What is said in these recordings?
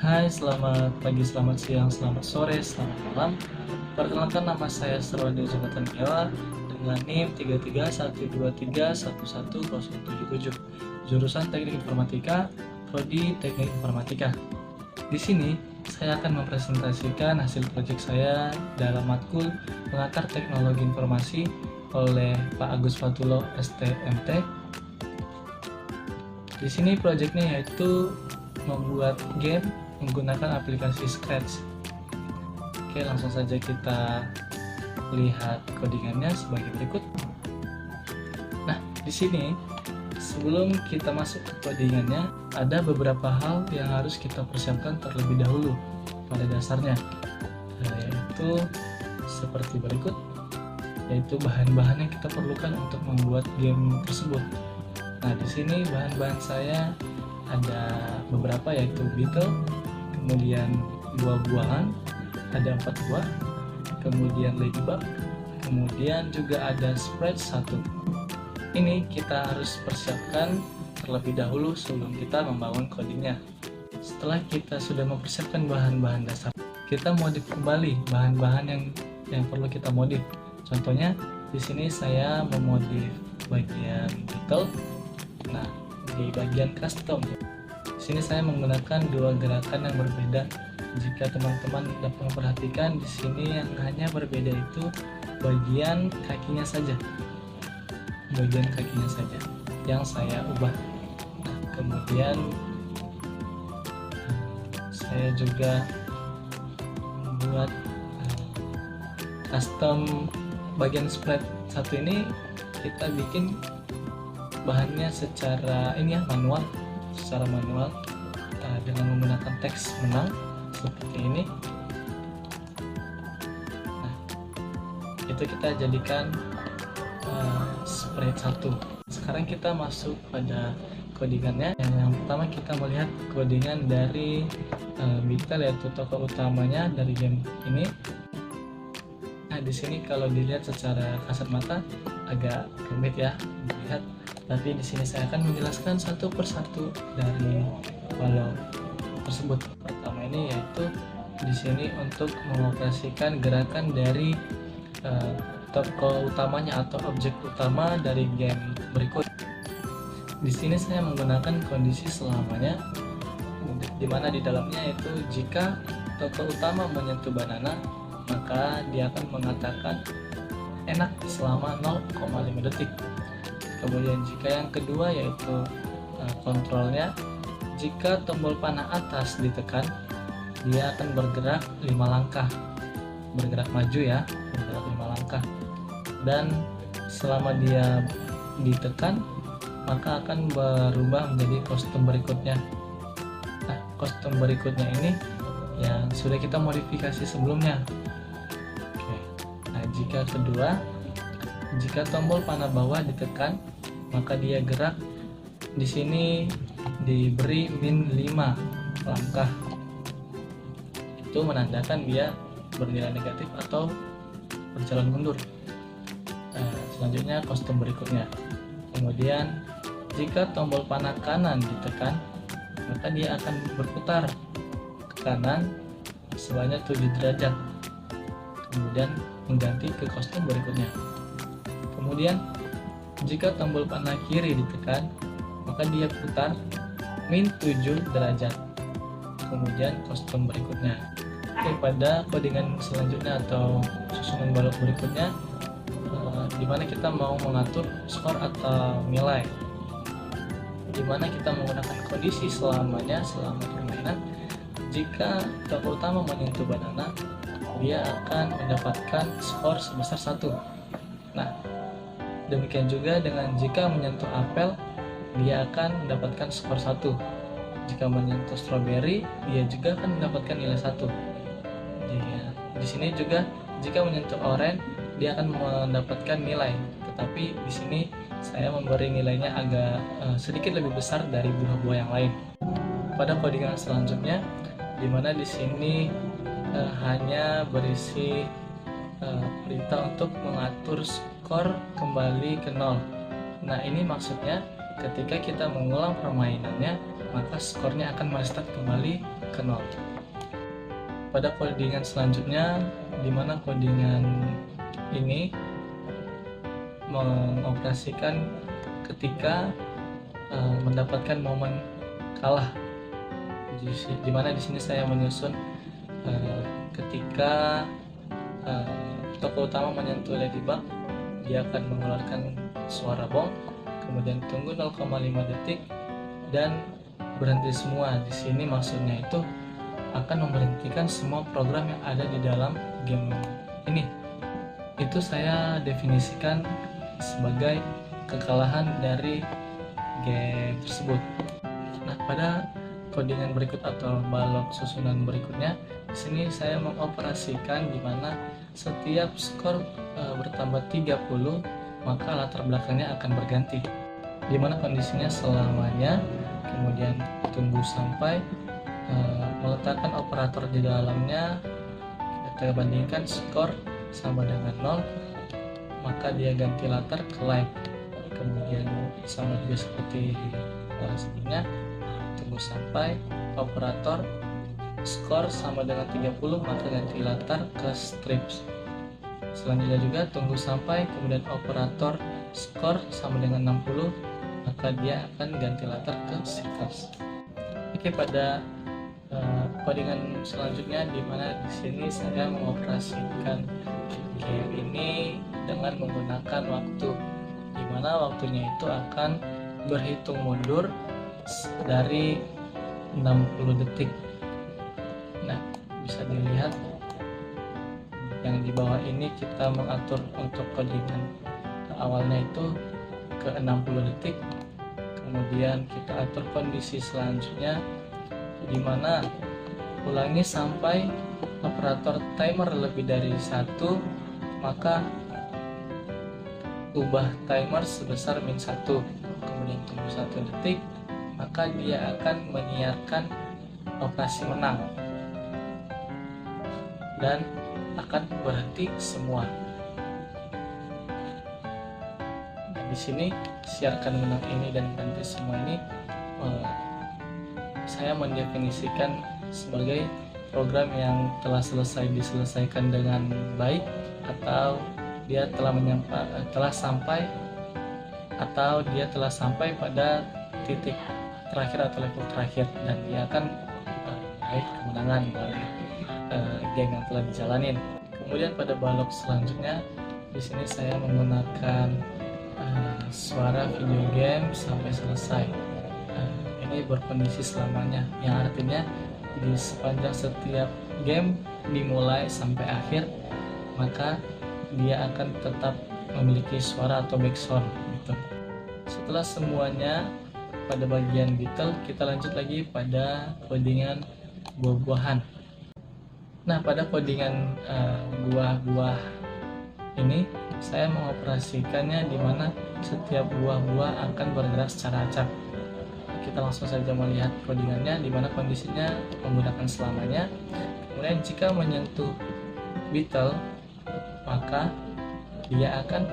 Hai, selamat pagi, selamat siang, selamat sore, selamat malam. Perkenalkan, nama saya Serwadi Jonathan Kiawa dengan NIM 3312311077, jurusan Teknik Informatika, Prodi Teknik Informatika. Di sini saya akan mempresentasikan hasil proyek saya dalam matkul Pengantar Teknologi Informasi oleh Pak Agus Fatulo STMT. Di sini proyeknya yaitu membuat game menggunakan aplikasi Scratch. Oke, langsung saja kita lihat codingannya sebagai berikut. Nah, di sini sebelum kita masuk ke codingannya, ada beberapa hal yang harus kita persiapkan terlebih dahulu pada dasarnya, yaitu seperti berikut, yaitu bahan-bahan yang kita perlukan untuk membuat game tersebut. Nah, di sini bahan-bahan saya ada beberapa, yaitu beetle, kemudian buah-buahan, ada 4 buah, kemudian ladybug, kemudian juga ada sprite 1. Ini kita harus persiapkan terlebih dahulu sebelum kita membangun codingnya. Setelah kita sudah mempersiapkan bahan-bahan dasar, kita modif kembali bahan-bahan yang perlu kita modif. Contohnya di sini saya memodif bagian beetle. Nah, di bagian custom, di sini saya menggunakan 2 gerakan yang berbeda. Jika teman-teman dapat memperhatikan, di sini yang hanya berbeda itu bagian kakinya saja, yang saya ubah. Nah, kemudian saya juga membuat custom bagian sprite 1 ini. Kita bikin bahannya secara manual dengan menggunakan teks menang seperti ini. Nah, itu kita jadikan sprite 1. Sekarang kita masuk pada codingannya. Yang pertama kita melihat codingan dari Beetle, yaitu tokoh utamanya dari game ini. Nah, di sini kalau dilihat secara kasat mata agak rumit ya dilihat, tapi di sini saya akan menjelaskan satu persatu dari walau tersebut. Pertama ini yaitu di sini untuk mengoperasikan gerakan dari tokoh utamanya atau objek utama dari game berikut. Di sini saya menggunakan kondisi selamanya, di mana di dalamnya itu jika tokoh utama menyentuh banana, maka dia akan mengatakan enak selama 0,5 detik. Kemudian jika yang kedua yaitu kontrolnya, jika tombol panah atas ditekan, dia akan bergerak 5 langkah, bergerak maju ya, bergerak 5 langkah. Dan selama dia ditekan, maka akan berubah menjadi kostum berikutnya. Nah, kostum berikutnya ini yang sudah kita modifikasi sebelumnya. Oke. Nah, jika tombol panah bawah ditekan, maka dia gerak di sini diberi min 5 langkah. Itu menandakan dia bernilai negatif atau berjalan mundur. Selanjutnya kostum berikutnya. Kemudian jika tombol panah kanan ditekan, maka dia akan berputar ke kanan sebanyak 7 derajat. Kemudian mengganti ke kostum berikutnya. Kemudian jika tombol panah kiri ditekan, maka dia putar min 7 derajat. Kemudian kostum berikutnya. Oke, pada codingan selanjutnya atau susunan balok berikutnya, dimana kita mau mengatur skor atau nilai, dimana kita menggunakan kondisi selamanya selama permainan. Jika tokoh utama menyentuh banana, dia akan mendapatkan skor sebesar 1. Nah, demikian juga dengan jika menyentuh apel, dia akan mendapatkan skor 1. Jika menyentuh strawberry, dia juga akan mendapatkan nilai 1. Di sini juga jika menyentuh orange, dia akan mendapatkan nilai. Tetapi di sini saya memberi nilainya agak sedikit lebih besar dari buah-buah yang lain. Pada codingan selanjutnya, dimana di sini hanya berisi perintah untuk mengatur skor kembali ke 0. Nah, ini maksudnya ketika kita mengulang permainannya, maka skornya akan merestart kembali ke 0. Pada codingan selanjutnya, di mana codingan ini mengoperasikan ketika mendapatkan momen kalah, di mana di sini saya menyusun ketika tokoh utama menyentuh ladybug, dia akan mengeluarkan suara bong, kemudian tunggu 0,5 detik dan berhenti semua. Di sini maksudnya itu akan memberhentikan semua program yang ada di dalam game ini. Itu saya definisikan sebagai kekalahan dari game tersebut. Nah, pada codingan berikut atau balok susunan berikutnya, di sini saya mengoperasikan di mana setiap skor bertambah 30, maka latar belakangnya akan berganti. Di mana kondisinya selamanya, kemudian tunggu sampai meletakkan operator di dalamnya, kita bandingkan skor sama dengan 0, maka dia ganti latar ke live. Kemudian sama juga seperti sebelumnya, tunggu sampai operator skor sama dengan 30, maka ganti latar ke strips. Selanjutnya juga tunggu sampai kemudian operator skor sama dengan 60, maka dia akan ganti latar ke circles. Oke, pada codingan selanjutnya, di mana di sini saya mengoperasikan game ini dengan menggunakan waktu, di mana waktunya itu akan berhitung mundur dari 60 detik. Nah, bisa dilihat yang di bawah ini kita mengatur untuk codingan awalnya itu ke 60 detik, kemudian kita atur kondisi selanjutnya di mana ulangi sampai operator timer lebih dari 1, maka ubah timer sebesar -1, kemudian tunggu 1 detik, maka dia akan menyiarkan operasi menang dan akan berhenti semua. Nah, di sini siarkan menang ini dan berhenti semua ini saya mendefinisikan sebagai program yang telah diselesaikan dengan baik, atau dia telah sampai pada titik terakhir atau level terakhir, dan dia akan meraih kemenangan dari game yang telah dijalanin. Kemudian pada balok selanjutnya, di sini saya menggunakan suara video game sampai selesai. Ini berkondisi selamanya, yang artinya di sepanjang setiap game dimulai sampai akhir, maka dia akan tetap memiliki suara atau backsound gitu. Setelah semuanya pada bagian detail, kita lanjut lagi pada codingan buah-buahan. Nah, pada codingan buah-buah ini saya mengoperasikannya di mana setiap buah-buah akan bergerak secara acak. Kita langsung saja melihat codingannya, di mana kondisinya menggunakan selamanya. Kemudian jika menyentuh beetle, maka dia akan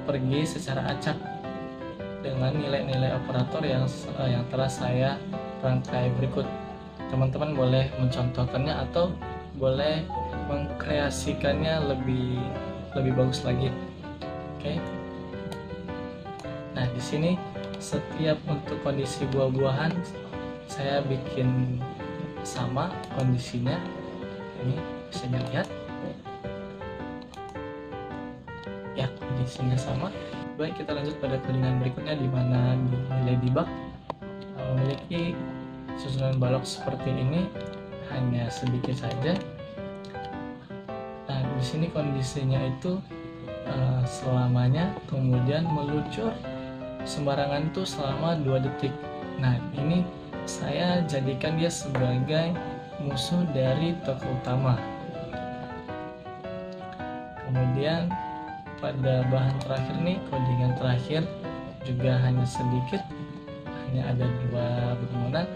pergi secara acak dengan nilai-nilai operator yang telah saya rangkai berikut. Teman-teman boleh mencontohkannya atau boleh mengkreasikannya lebih bagus lagi. Oke. Nah, di sini setiap untuk kondisi buah-buahan saya bikin sama kondisinya. Ini bisa dilihat ya, kondisinya sama. Baik, kita lanjut pada codingan berikutnya, di mana di ladybug memiliki susunan balok seperti ini, hanya sedikit saja. Nah, di sini kondisinya itu selamanya, kemudian meluncur sembarangan tuh selama 2 detik. Nah, ini saya jadikan dia sebagai musuh dari tokoh utama. Kemudian pada bahan terakhir nih, codingan terakhir juga hanya sedikit, hanya ada 2 bangunan.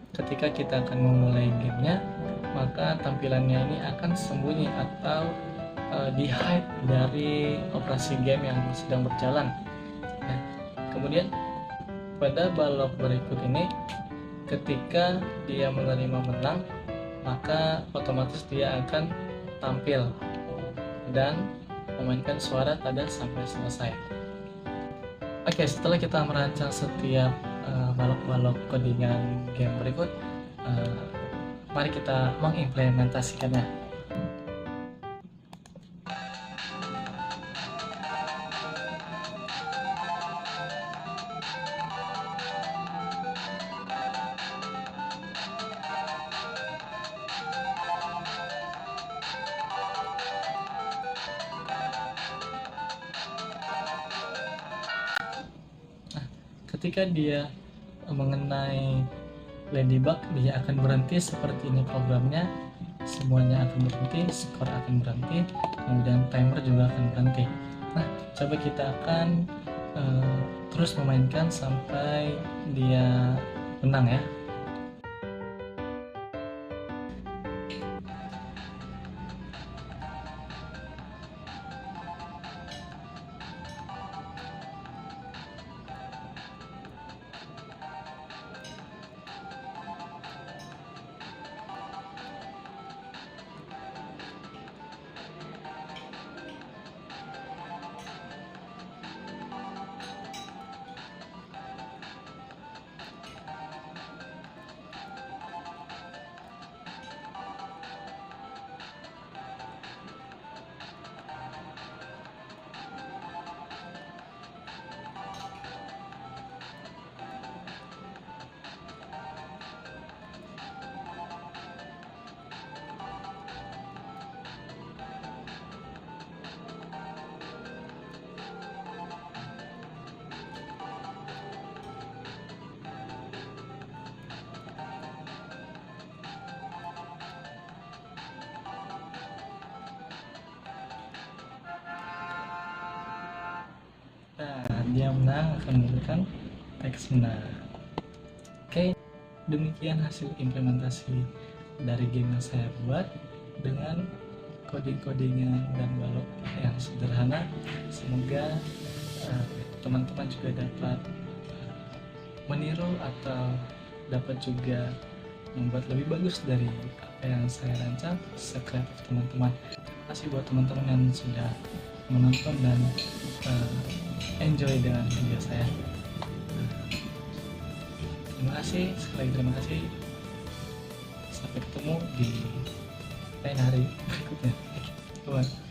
Ketika kita akan memulai gamenya, maka tampilannya ini akan sembunyi atau di hide dari operasi game yang sedang berjalan. Nah, Kemudian pada balok berikut ini, ketika dia menerima menang, maka otomatis dia akan tampil dan memainkan suara tada sampai selesai. Oke, setelah kita merancang setiap balok-balok codingan game berikut, mari kita mengimplementasikannya. Ketika dia mengenai ladybug, dia akan berhenti. Seperti ini programnya, semuanya akan berhenti, skor akan berhenti, kemudian timer juga akan berhenti. Nah, coba kita akan terus memainkan sampai dia menang ya. Nah, dia menang akan memberikan teks menang. Oke, demikian hasil implementasi dari game yang saya buat dengan coding-codingan dan balok yang sederhana. Semoga teman-teman juga dapat meniru atau dapat juga membuat lebih bagus dari apa yang saya rancang sekreatif teman-teman. Terima kasih buat teman-teman yang sudah menonton dan enjoy dengan video saya. Terima kasih, sekali lagi terima kasih. Sampai ketemu di lain hari berikutnya. Bye.